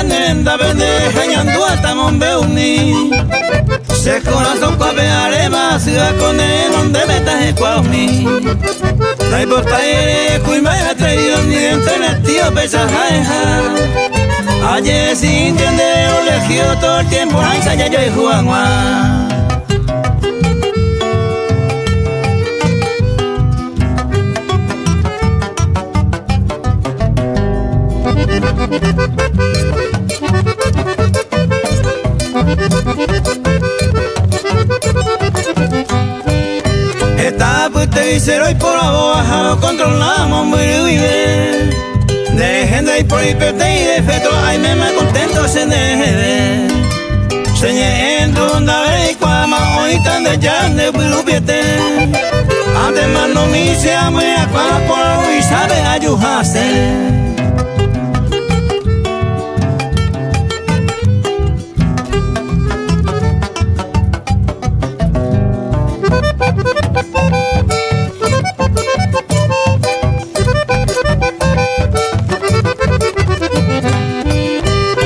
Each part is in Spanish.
Nenda pendeja nyandu hasta Monbeuni. Se corazón kwa bearema siga con él donde metas kwami. No importa ere kuima ha traído ni dentro el tío pesa jaeja. Ayer sin entender elegio todo el tiempo ansa ya yo y Juanma. Esta puta visero y por abajo controlamos muy bien. De gente y por hiperte y defecto, ay me contento se deje ver. Señé en ronda ver y cuama hoy tan de jan de pilupiete. Antes más no me se ame a por y sabe ayudarse.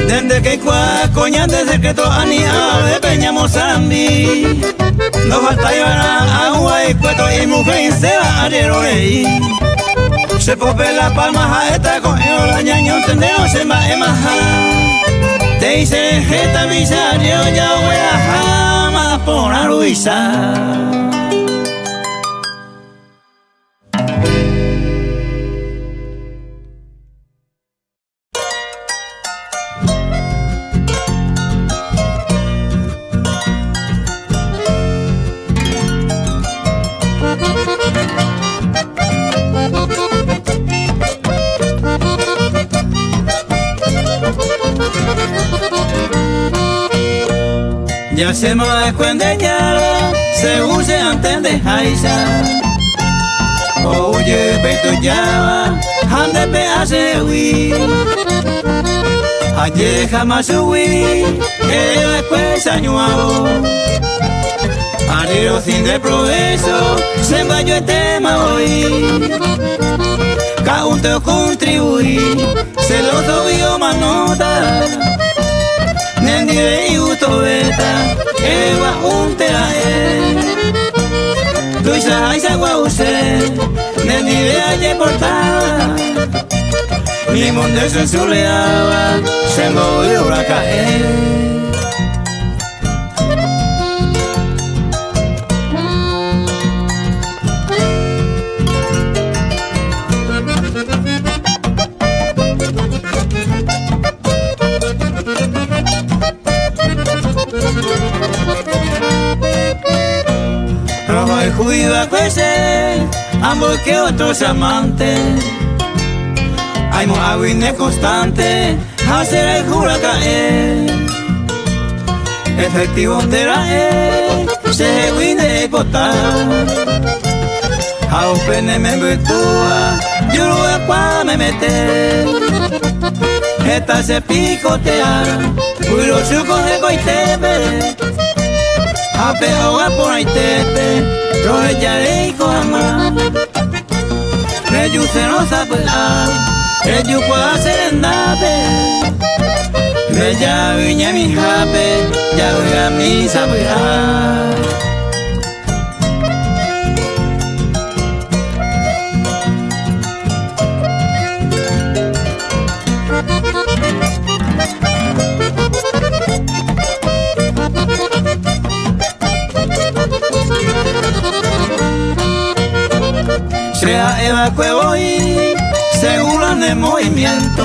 Desde que coña de secreto anía de Peña Mozambi. No falta llevar agua y cueto y mujer se va a rey. Se pope la palma a esta con el año entendeo se va a majar. Te dice esta visa yo ya voy a jamás por la Luisa. Ya se me cuendeñara, según se antes de Haisa. Oye, peito llama, ande pe hace hui. Ayer jamás subí, que después añuado. Arero sin de progreso, se vayó el tema hoy. Cada uno te contribuí, se lo subió más nota. Nendi de yuto beta, ewa untera Luisa Aisa guause, nendi de ayer portada. Mi mundo se surreaba, se movió a caer. Rojo y judío a crecer, ambos que otros amantes. Hay moabines constante, hacer el jura caer. Efectivo terae, se winde y potar. A un pene me virtúa, yo lo voy a pa me meter. Esta se picotea, cuiro su coge coitepe. A peor por ahí tepe, roje ya le hijo jamás. Reyu se no sabe Reyu puede hacer endape. Bella viña mi jape, ya voy a mi saber. Sea evacue hoy, según el movimiento.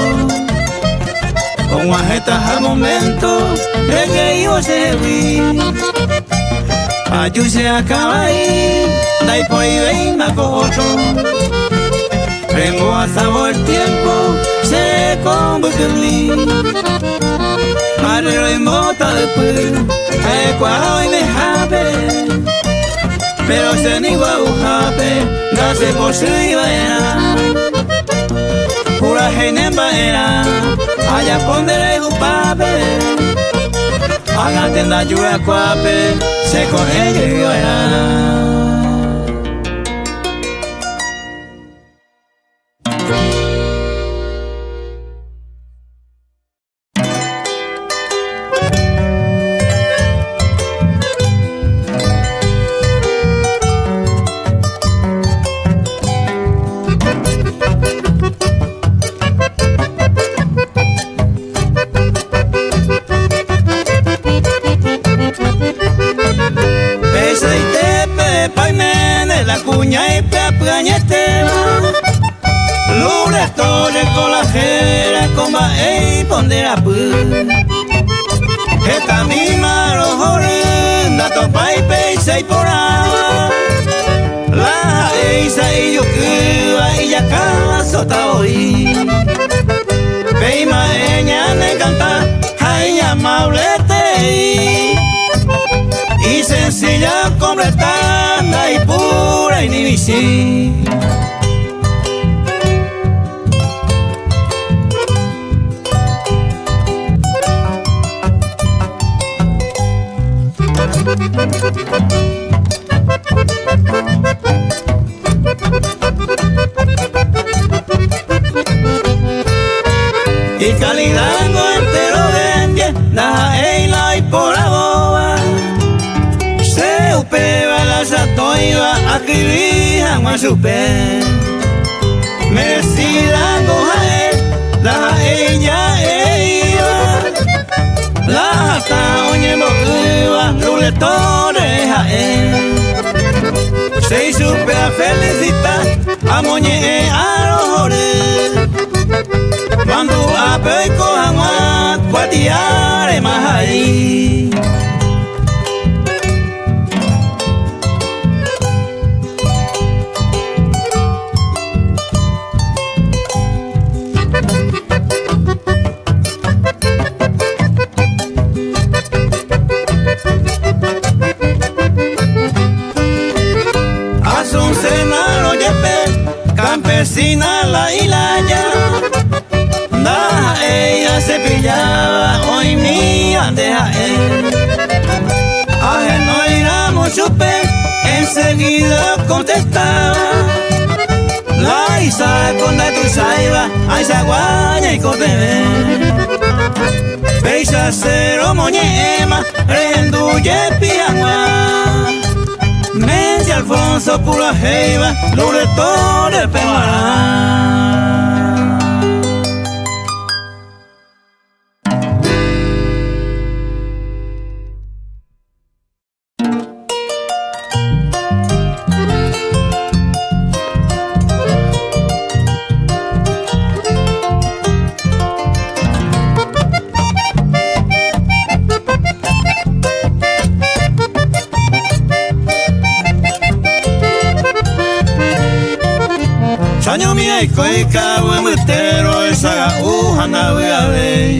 Con ajetas al momento, el que yo se vi. Ayú se acaba ahí, dai por ahí ven a cocho. Remo a sabor el tiempo, se convirtió. Arrero y mota después, el cuajo y me jape. Pero se ni guau jape, gase por su iba nemba era allá pondere un papel haga tenda lluvia cuape se coge yo era. Esta misma rojoren da topa y peisa y poraba la eisa y yo que y ya caso ta hoy peima ella ne canta ay amablete y sencilla completada y pura y ni bici. Y calidad no entero vendie da eila y por la boba se upeba la satoiba a kirija masupe merecida gojae da ella eiba la hasta oñe mokuba ruletore jae se supe a felicitar a moñe a rojore Mandu ape ko hangwa kwatiare mahai Asuncena lo yepe campesina la ilaya ella se pillaba hoy mía deja él ajeno irá mucho pe enseguida contestaba la isa con la tu saiba ay saguaña y cotebe peisa cero moñema renduye piangua Menci Alfonso pura jeiba luretor el pemará. Chaño mi koi kawe mutero esaga uhana uave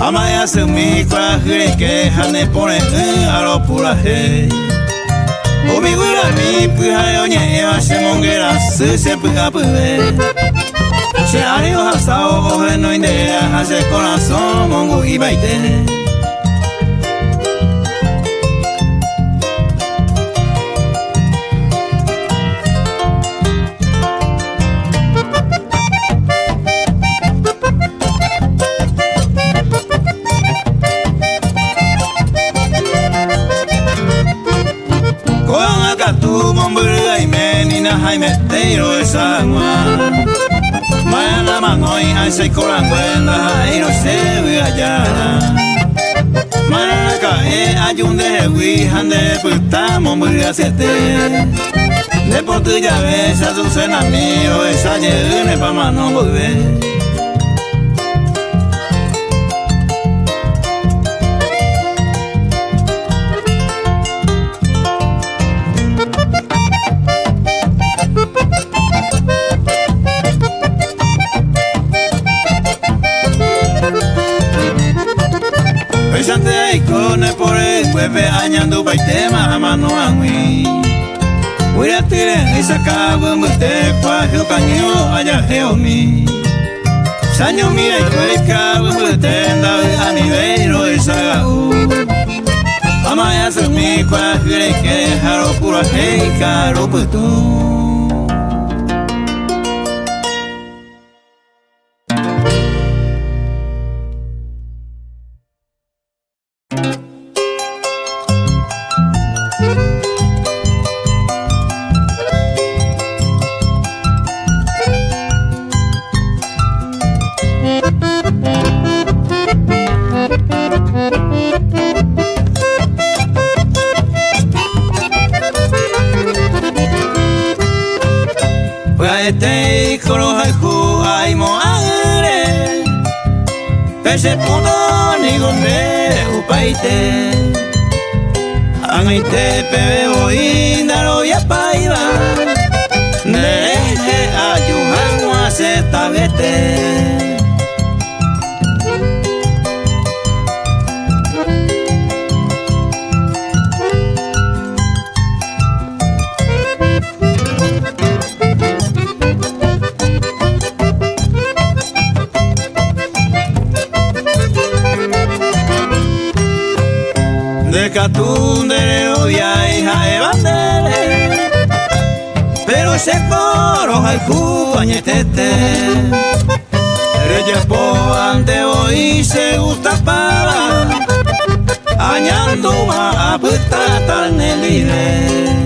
ama ya se mi kwa que hane pone aro pura he Omi gura mi puha oñe eva se mongera se puha puve se ario hasao oje no idea hace corazón mongu ibaite Jaime Teiro esa agua Mala mangoy ay se colanguenda ay no se ve allá Maraca ayun de huijande putamo muy asiete De por tu llave esa sucena mío esa llene pa mano volver por el pueblo añando baitema a mano a mí. Voy a tirar esa cabo en usted, cuajo caño allá geomi. Sanyo mira y cueca, tenda a mi veiro esa. Amaya se mi kwa que haro pura hey caro putu. Te koro haiku ai mo agre Pese puno ni gonde upaite Angaite pebe oindaro ya paiba Nereje ayuhan wa se tabete De catundere obvia hija de bandere Pero ese coro haiku añetete Reyes po ante hoy se gusta para Añando va a puta tal nelire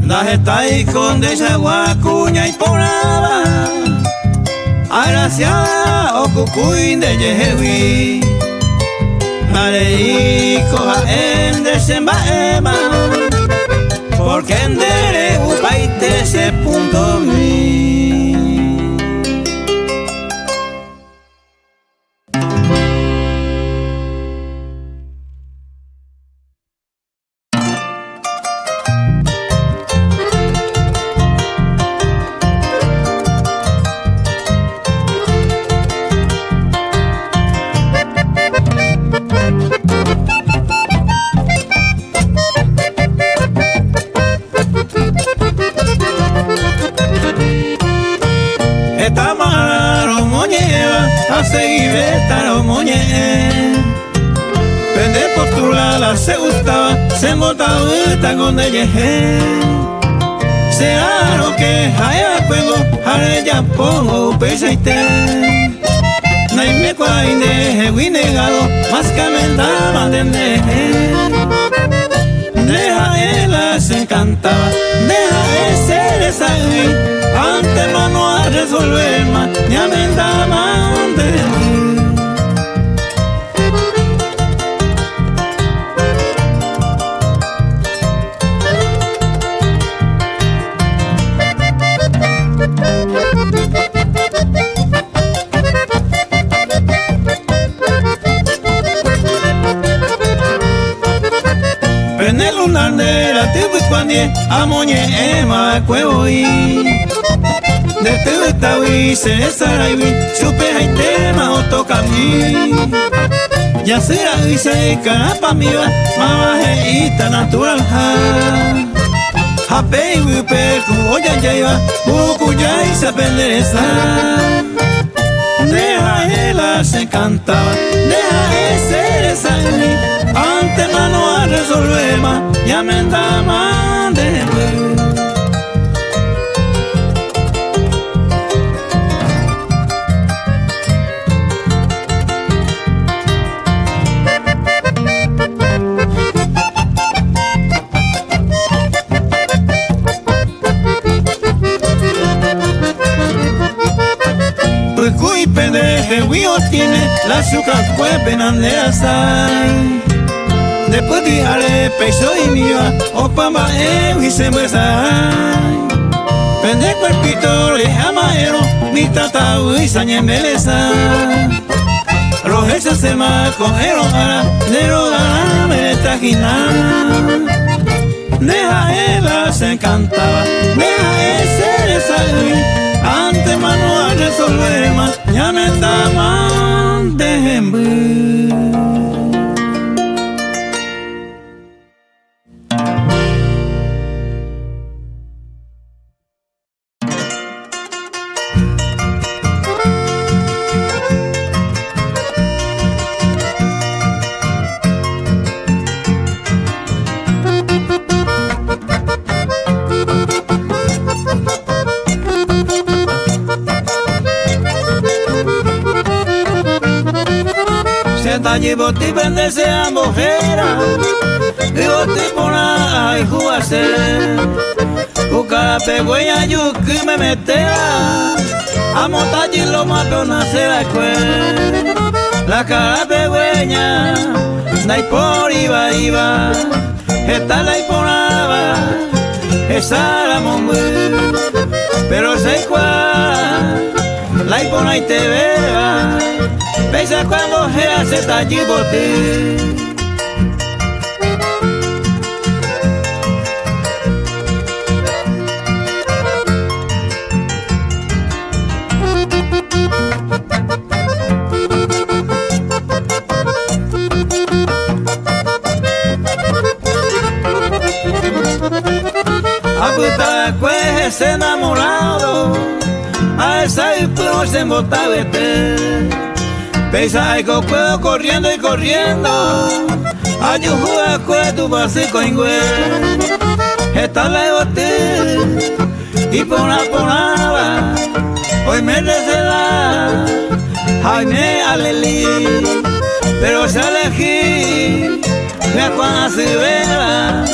Dajetai con desaguacuña y poraba Agraciada o cucuín de yehewi Narei coja en desembaema Porque en dere upaite se punto mi Pende postula la se gustaba, se montaba con ella. Será lo que haya fuego, haré ya pongo pesa y te. Naime cuaine, he negado, más que me daban de Deja él se encantaba, deja ese esa ante mano a resolver más, ya me daban de En el lunar de la tribu cuandie amoñe ema cuevoy de tu estawi se saraibi supe hay tema o toca mi ya será y se capa mi va mamajeita natural ha pei wipe ku oya jaiva buku jai se pendereza deja ela se cantaba deja ese esa ante mano a resolver más, ya me da más de Pues cuy pendeje, huío tiene la azúcar pues penandeasai. Después de ale peso y miva, o pamba y se muesa. Pende cuerpito le amaero, mi tata y sañe meleza. Rojecha se ma con erogara, de rogara me trajina. Deja ela se encantaba. Deja ese salir, antes manual resolver más, ya me está mal de allí boti venderse a mojera y boti pona y jugarse cucara pegüeña yuki me metea a montar allí lo mato nace la escuela la cara pegüeña na por iba esta la iponaba esa la mombu pero sé cuál la ipona y te beba pesa cuando se está allí por ti. A puta después ese enamorado a esa y pero se embota vete. Pesa y puedo corriendo y corriendo ayuda a tu básico ingüe esta la boté y ponaba hoy me recela Jaime Alelí pero se elegí me cuando se vea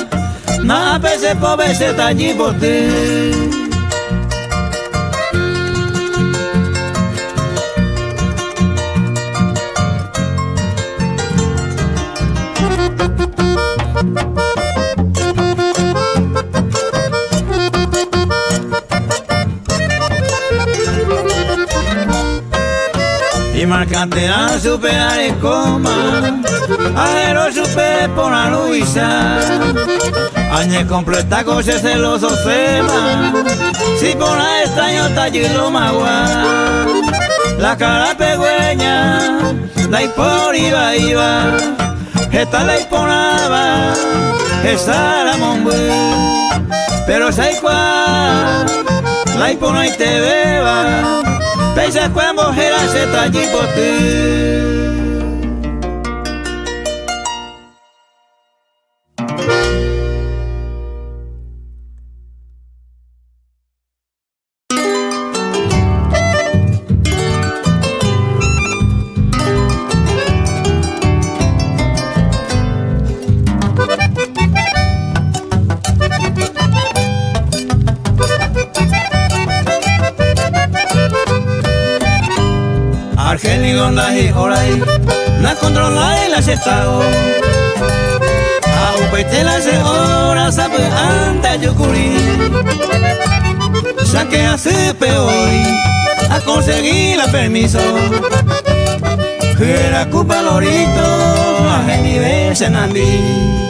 nada pese pobre se está allí por ti. Y marcante a superar el coma, ajero supe por la Luisa. Añe completa cosa celoso sema, si por la extraño tallilo magua. La cara pegüeña, la por iba, esta la iponaba, esa la mombu. Pero sé cuál, la ipona y te beba. Pesa cuando mujer se está allí por ti. Argel donde y orai, na controla el aceptado. A upete las horas sabe anda yo curi. Saque hace peor, a conseguir la permiso. Que era culpa lorito, a mi vez en Andy.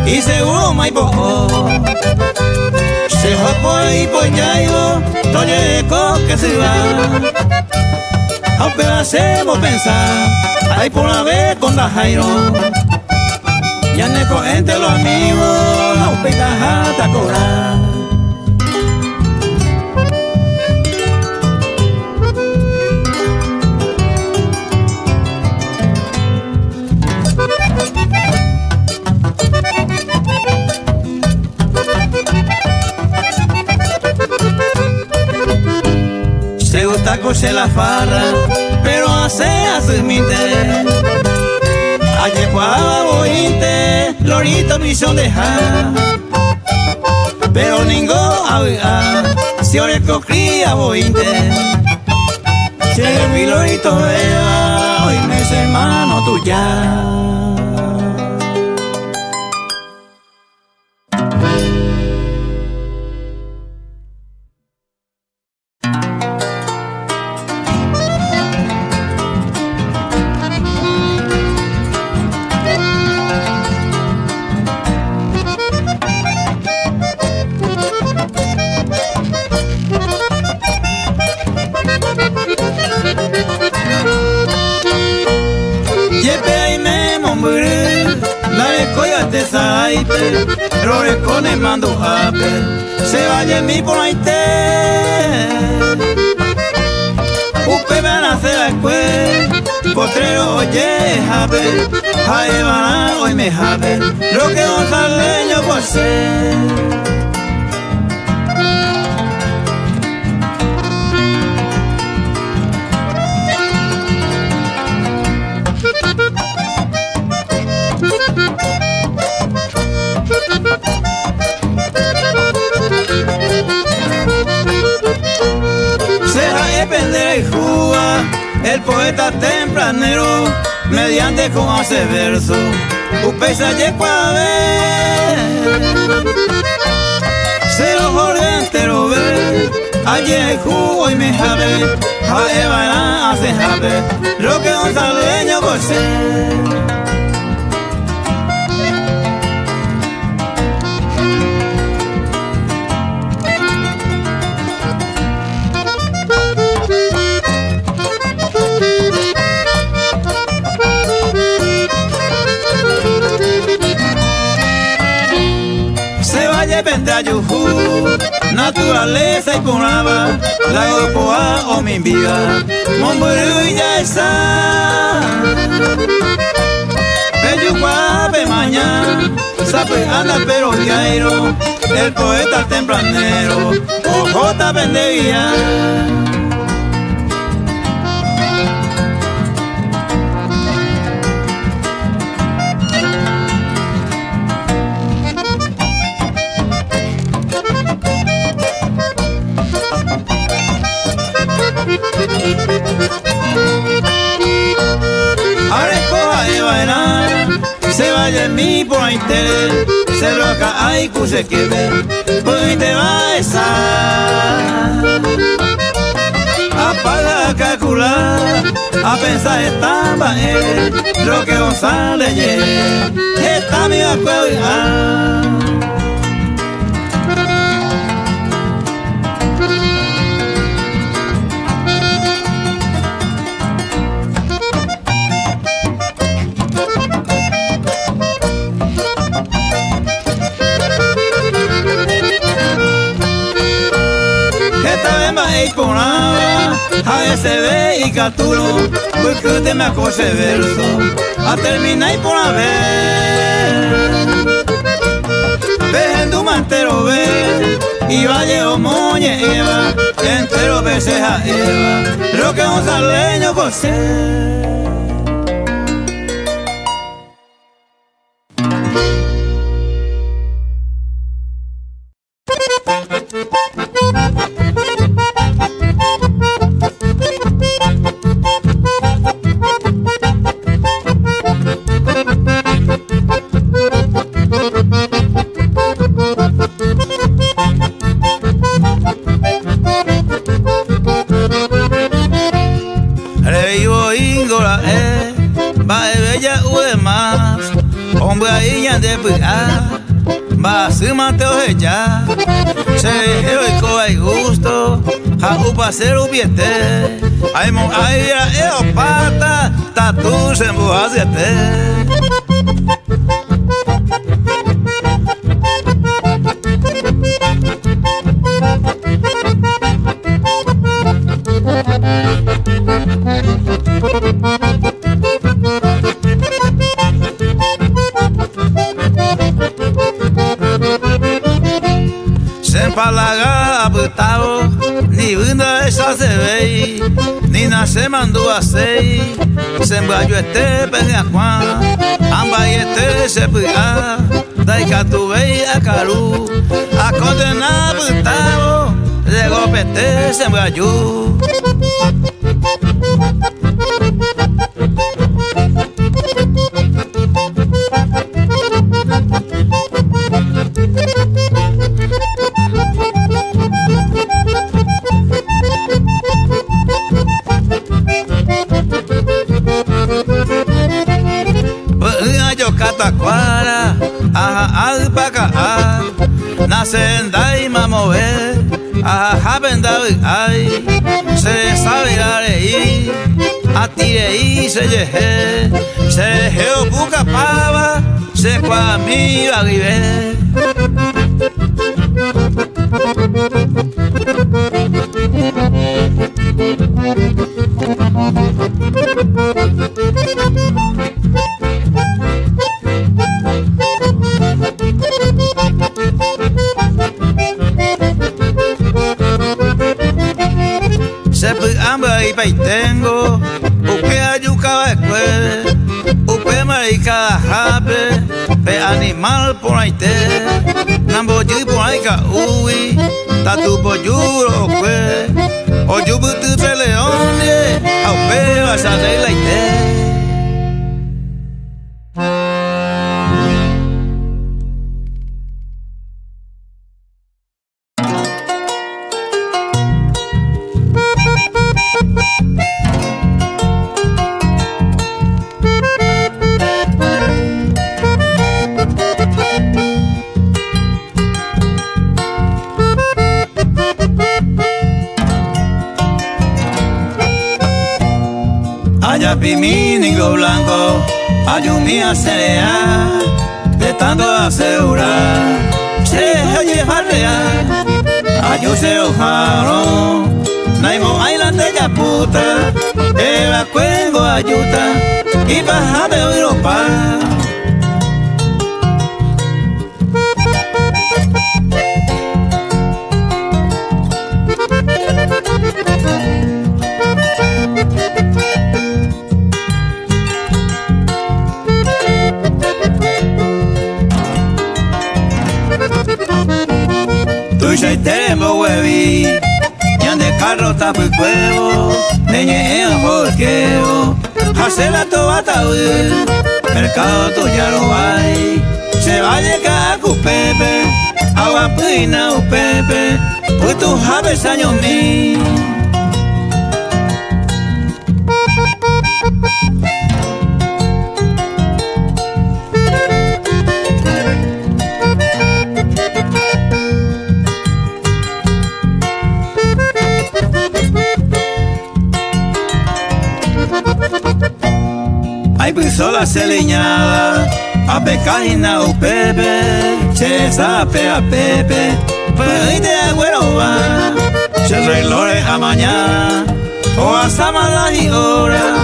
Y seguro maipo se jopo y poñaigo toye que se va aunque hacemos pensar hay por la vez con la Jairo ya neco entre los amigos aunque hasta cobrar. Se la farra, pero hace mite. Ayer cuava bointe, lorito no hizo dejar. Pero ninguno había, si ahora cría bointe. Si el lorito vea, hoy me hermano tuya. Rore con el mando hape, se vaya en mi por ahí te. Upe van a hacer la escuela, potrero oye hape, jae van a hoy me hape, lo que un saleño por ser. El poeta tempranero, mediante con hace verso, upesa yekwa ver. Se lo jode entero ver, ayer jugo y me jabe, jae van hace jabe, lo que un saleño goce. Depende a yuhu, naturaleza y punaba, la gopoa o mi vida, momburu y ya está. Peyuqua pe mañana, sabe anda pero diairo, el poeta tempranero, ojota bendeía. Se vaya en mí por interés, se lo acá hay que se quede, pues te va a estar. Apaga a calcular, a pensar estaba él, lo que González ayer, está mi acuerdo. A ese ve y catulo, porque te me acose verso, a terminar y por haber. Vejendo mantero ve, y vaya o moñe Eva, entero veces a Eva, lo que un saleño goce. Ya se y coba y gusto a upa ser ubiete ay mon ay era pata tatu se embuazete. Palaga abutao, ni bunda esa se ve, ni nace mandó a sei, se embayo este peña Juan, amba y este se pega, daika tu ve a caru, a condenar abutao, de golpe se embayo. paka nace dai mamove happen dawi ai se sabe arei atirei se heo buka pava se kwa mi agive. Sepi amba y tengo, upe ayuca escuela, upe marica jape, pe animal por ahí te, nambo yu por ahí ka ui, tatu po yuro kwe, o yubu tu pe leone, au pe vas a de la ite. Ayapi mi negro blanco, ayumía cerea, de tanto asegurar, se oye farrear, ayuse ojaro, naimo island de yaputa, era cuengo ayuta, y baja de Europa. Tuya tembo huevi, yan de carro tapu cuevo, neñe en porqueo, hacela tobata mercado tuya lo hay, se va a llegar a pepe, agua pina u pepe, pues tu sabes años mí. Ay, pues sola se leñada, a pecajina o pepe, se sape a pepe, pues de agüero va, se relore a mañana, o a samala y hora,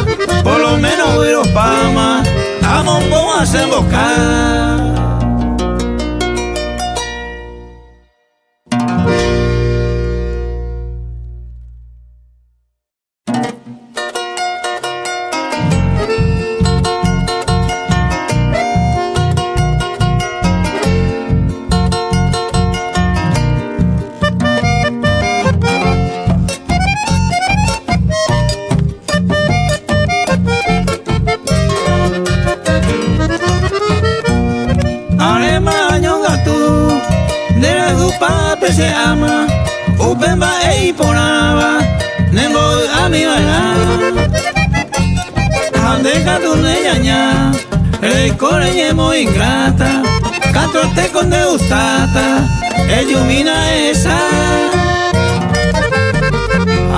por lo menos huiro pama, a monbón a se embocar. Pape se ama, upemba e ponaba, nembo a mi baila. Ande gato ne ñaña, el core ñemo ingrata, canto te con deustata, illumina esa.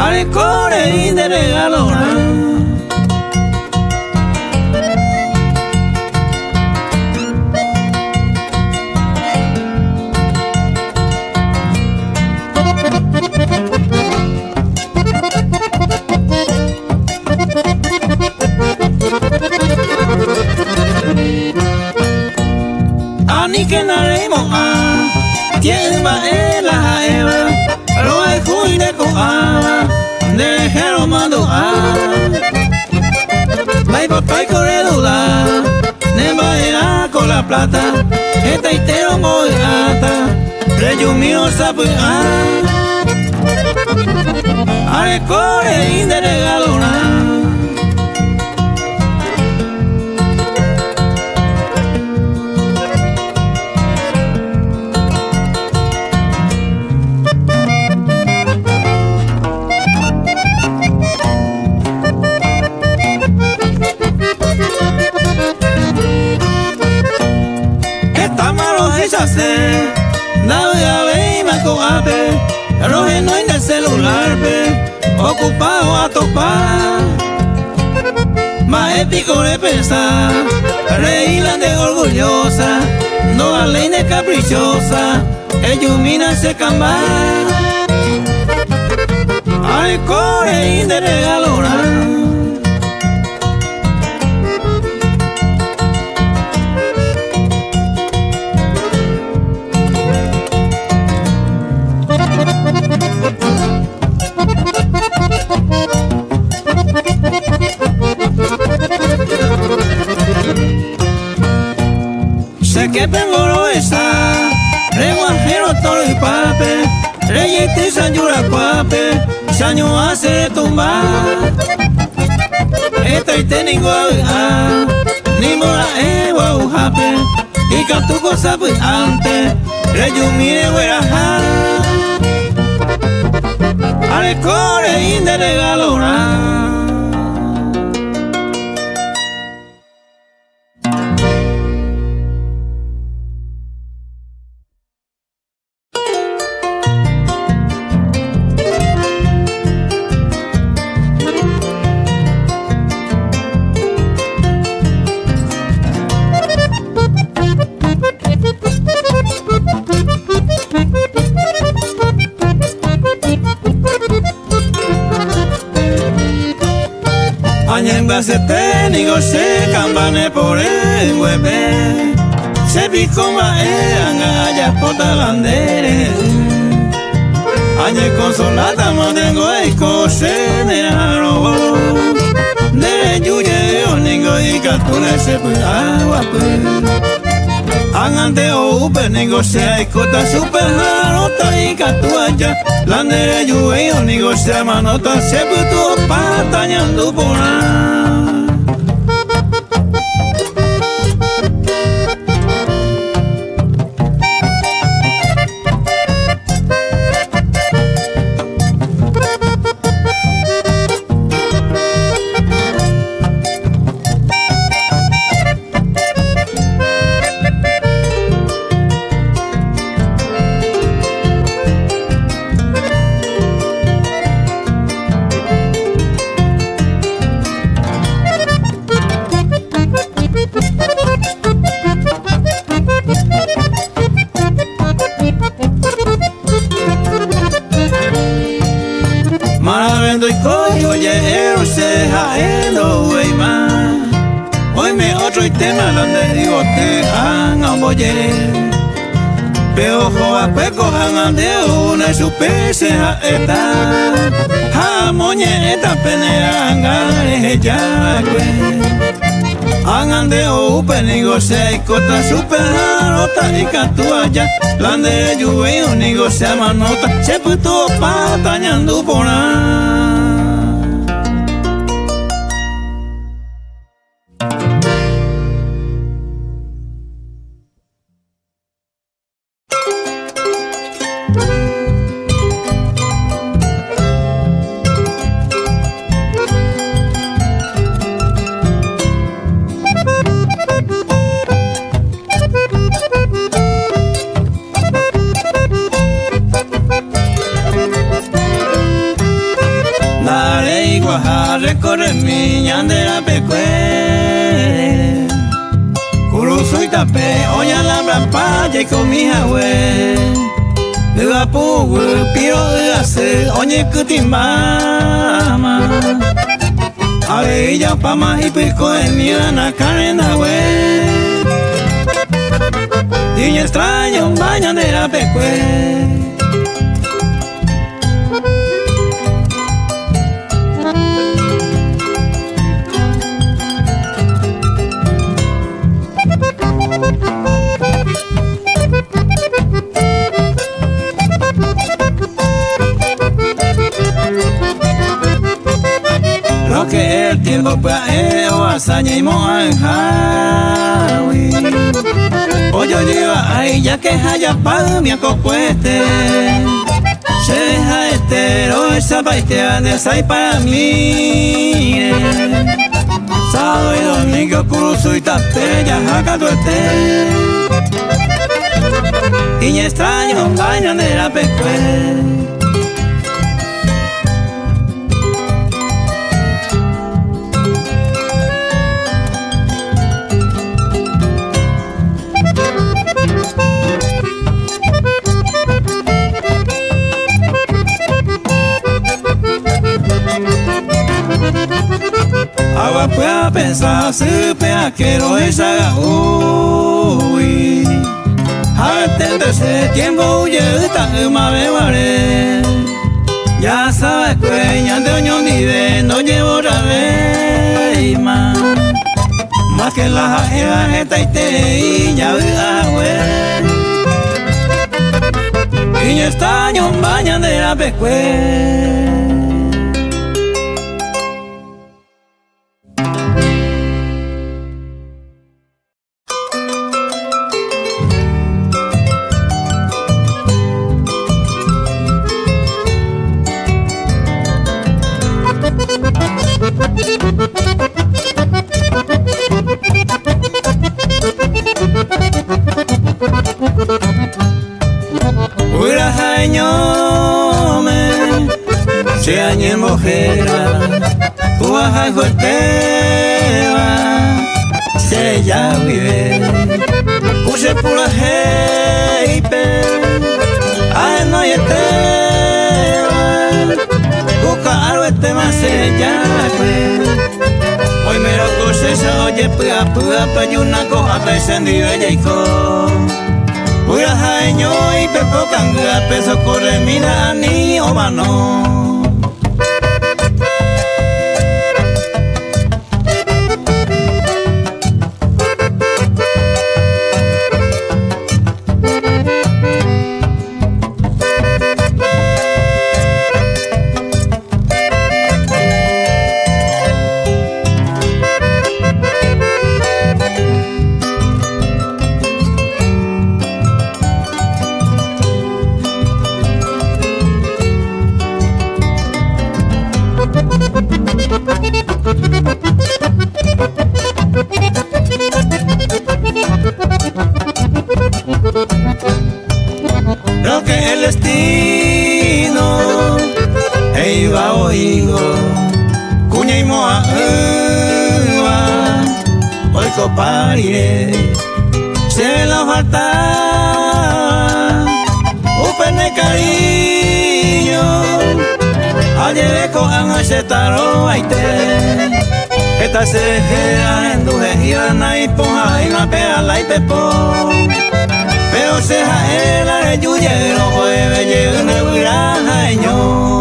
Al core inde regalona. Ani que naremo quien va en la eva, lo es juine con de jero mando vai botai corre duda, ne va era con la plata, esta itero muy gata, reyumino sabe ale corre inde regalona. ocupado a topar. Más épico de pensar, reírla de orgullosa, no a ley de caprichosa, illumina se camba. Al core de regalona. Sé que pengoro esa, reguajero toro y pape, reyete sayura pape, saño hace tumbar. Esta y teningo a, ni mora ewa ujape, y captuco sabe antes, reyumire hueraja. Al core de regalona. Se ténigo se cambane por el hueve, se picoma anga pota bandere. Añe consolata mantengo el cose de aro, de yuye oningo y catune se agua Angante o upeningo se cota super narota y catuaya, landere yuye oningo se manota se puto patañando por Maravendo y coyo lleero se jaendo weima. Hoy me otro y tema donde digo te han amboyere. Peojo a peco han de una su pese a esta. Ha moñe esta penea angare ya Angan de upenigo se cota super rota y catuaya. Lande yuve unigo se manota se puto patañando por recorre mi ñandera pecue Curuso y tapé, oya la brampa, y con mi jahue Ua pugu, piro ase, oye cutimama Ave ya pama y pico en mi lana carena we Y extraño un bañandera pecue Lo que el tiempo puede o hazaña y moanjawi Oye lleva ahí ya que haya pa' mi acopueste Se deja estero esa paitea de sai para mí Sábado y domingo cruzo y tapé ya jaca tu Y extraño un baño de la pescue esa supe a quiero esa uy. Atento ese tiempo huye ma bebaré. Ya sabes que ya de oño vive no llevo otra vez más. Más que la jaja esta y te y ya güey. Y ya está año baña de la pescue. Se añe mojera, cuaja y fuerteva, se ya vive, cuse pura heipe, a no y esteva, busca algo más se ya hoy me lo cose se oye pua pa y una coja descendido ella y pura jaeño y pepo canga, peso corre mira ni o mano. Lo que el destino iba oigo cuña y moa hoy copariré se la falta un pene cariño ayer con ese taro aite esta se queda en duje y la y ponja y la pega la y pepo pero se jaela de yuyero jueve llega una virajaño.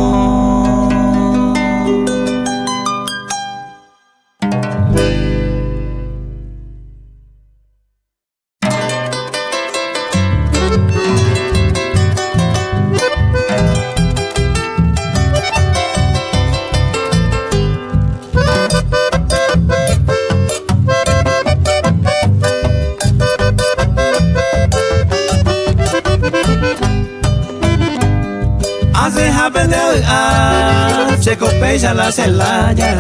Se copecha la celaya,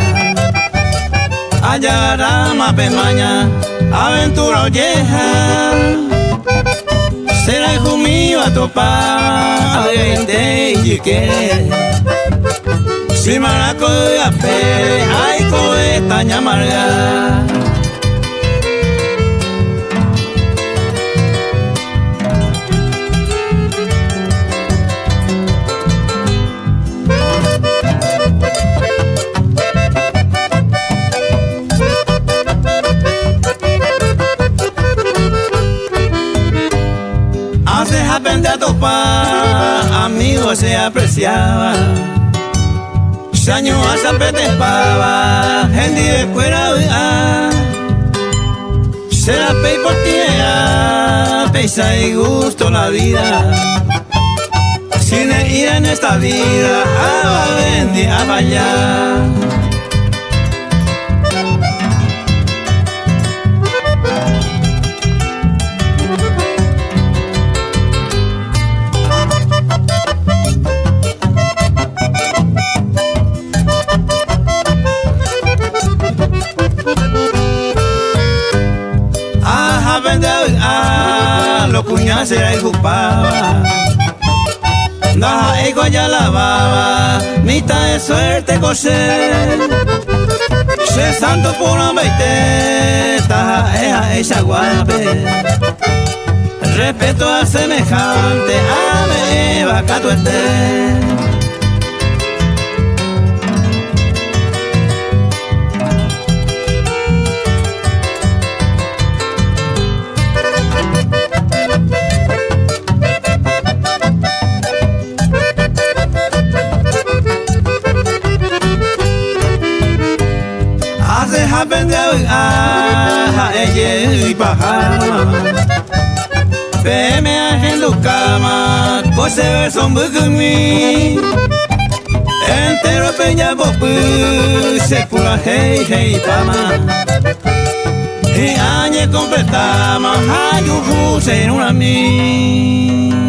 allá rama pemaña, aventura olleja, será hijo mío a topar, de yique, si maraco de ape, ay coestaña amarga. Aprende a topar, amigos se apreciaba. Saño a zapete pava, gente de fuera se la pei por tierra, pesa y gusto la vida. Sin ir en esta vida, a vender a fallar. Los cuñas se ocupaba, la ego ya lavaba, mitad de suerte coser, se santo por una beiteta, esa guape, respeto al semejante, a me vaca tu pues se ve sombra con mí. Entero peña bopu, se pula hey hey pama. Y añe completamos, hay un en una mí.